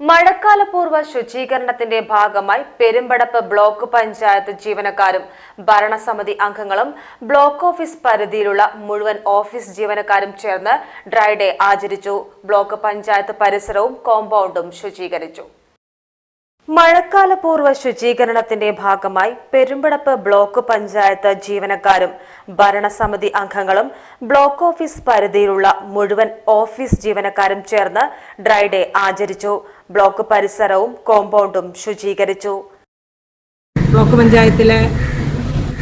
മഴക്കാലപൂർവ്വ ശുചീകരണത്തിന്റെ ഭാഗമായി പെരുമ്പടപ്പ് ബ്ലോക്ക് പഞ്ചായത്ത് ജീവനക്കാരും ഭരണസമിതി അംഗങ്ങളും ബ്ലോക്ക് ഓഫീസ് പരിധിയിലുള്ള മുഴുവൻ ഓഫീസ് ജീവനക്കാരും ചേർന്ന് ഡ്രൈ ഡേ ആചരിച്ചു. ബ്ലോക്ക് പഞ്ചായത്ത് പരിസരവും കോമ്പൗണ്ടും ശുചീകരിച്ചു. മഴക്കാലപൂർവ്വ ശുചീകരണത്തിന്റെ ഭാഗമായി പെരുമ്പടപ്പ് ബ്ലോക്ക് പഞ്ചായത്ത് ജീവനക്കാരും ഭരണസമിതി അംഗങ്ങളും ബ്ലോക്ക് ഓഫീസ് പരിധിയിലുള്ള മുഴുവൻ ഓഫീസ് ജീവനക്കാരും ചേർന്ന് ഡ്രൈ ഡേ ആചരിച്ചു. ബ്ലോക്ക് പരിസരവും കോമ്പൗണ്ടും ശുചീകരിച്ചു. ബ്ലോക്ക് പഞ്ചായത്തിലെ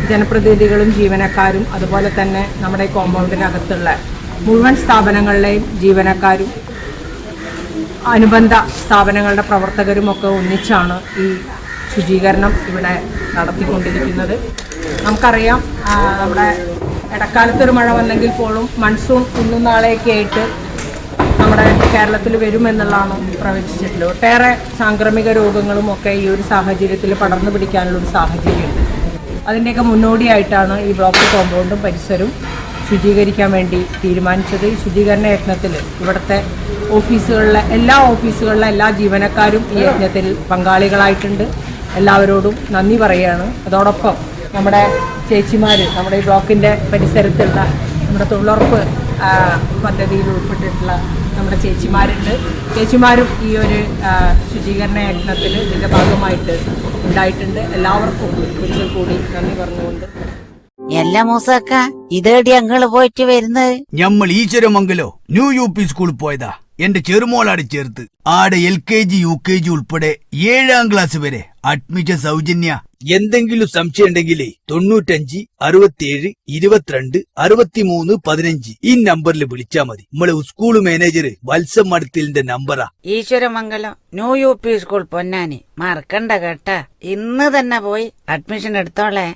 ജനപ്രതിനിധികളും ജീവനക്കാരും അതുപോലെ തന്നെ നമ്മുടെ കോമ്പൗണ്ടിനകത്തുള്ള മുഴുവൻ സ്ഥാപനങ്ങളിലെയും ജീവനക്കാരും അനുബന്ധ സ്ഥാപനങ്ങളുടെ പ്രവർത്തകരുമൊക്കെ ഒന്നിച്ചാണ് ഈ ശുചീകരണം ഇവിടെ നടത്തിക്കൊണ്ടിരിക്കുന്നത്. നമുക്കറിയാം, നമ്മുടെ ഇടക്കാലത്തൊരു മഴ വന്നെങ്കിൽ പോലും മൺസൂൺ ഇന്നും നാളെയൊക്കെ ആയിട്ട് നമ്മുടെ കേരളത്തിൽ വരുമെന്നുള്ളതാണ് പ്രവചിച്ചിട്ടുള്ളത്. ഒട്ടേറെ സാംക്രമിക രോഗങ്ങളും ഒക്കെ ഈ ഒരു സാഹചര്യത്തിൽ പടർന്നു പിടിക്കാനുള്ളൊരു സാഹചര്യമുണ്ട്. അതിൻ്റെയൊക്കെ മുന്നോടിയായിട്ടാണ് ഈ ബ്ലോക്ക് കോമ്പൗണ്ടും പരിസരവും ശുചീകരിക്കാൻ വേണ്ടി തീരുമാനിച്ചത്. ഈ ശുചീകരണ യജ്ഞത്തിൽ ഇവിടുത്തെ എല്ലാ ഓഫീസുകളിലെ എല്ലാ ജീവനക്കാരും ഈ യജ്ഞത്തിൽ പങ്കാളികളായിട്ടുണ്ട്. എല്ലാവരോടും നന്ദി പറയുകയാണ്. അതോടൊപ്പം നമ്മുടെ ചേച്ചിമാർ, നമ്മുടെ ഈ ബ്ലോക്കിൻ്റെ പരിസരത്തുള്ള നമ്മുടെ തൊഴിലുറപ്പ് പദ്ധതിയിൽ ഉൾപ്പെട്ടിട്ടുള്ള നമ്മുടെ ചേച്ചിമാരുണ്ട്. ചേച്ചിമാരും ഈ ഒരു ശുചീകരണ യജ്ഞത്തിൽ ഇതിൻ്റെ ഭാഗമായിട്ട് ഉണ്ടായിട്ടുണ്ട്. എല്ലാവർക്കും ഒരിക്കൽ കൂടി നന്ദി പറഞ്ഞുകൊണ്ട് എല്ലാ മൂസാക്ക ഇതേടി അങ്ങള് പോയിട്ട് വരുന്നത് ഞമ്മൾ ഈശ്വരമംഗലോ ന്യൂ UP സ്കൂളിൽ പോയതാ. എന്റെ ചെറുമോളാട് ചേർത്ത് ആടെ LKG UKG ഉൾപ്പെടെ 7ാം ക്ലാസ് വരെ അഡ്മിഷൻ സൗജന്യ. എന്തെങ്കിലും സംശയം ഉണ്ടെങ്കിലേ 95 67 22 63 15 ഈ നമ്പറിൽ വിളിച്ചാ മതി. നമ്മളെ സ്കൂൾ മാനേജർ വത്സം മടത്തിലിന്റെ നമ്പറാ. Eswaramangalam new UP school Ponnani മറക്കണ്ട കേട്ടാ. ഇന്ന് തന്നെ പോയി അഡ്മിഷൻ എടുത്തോളേ.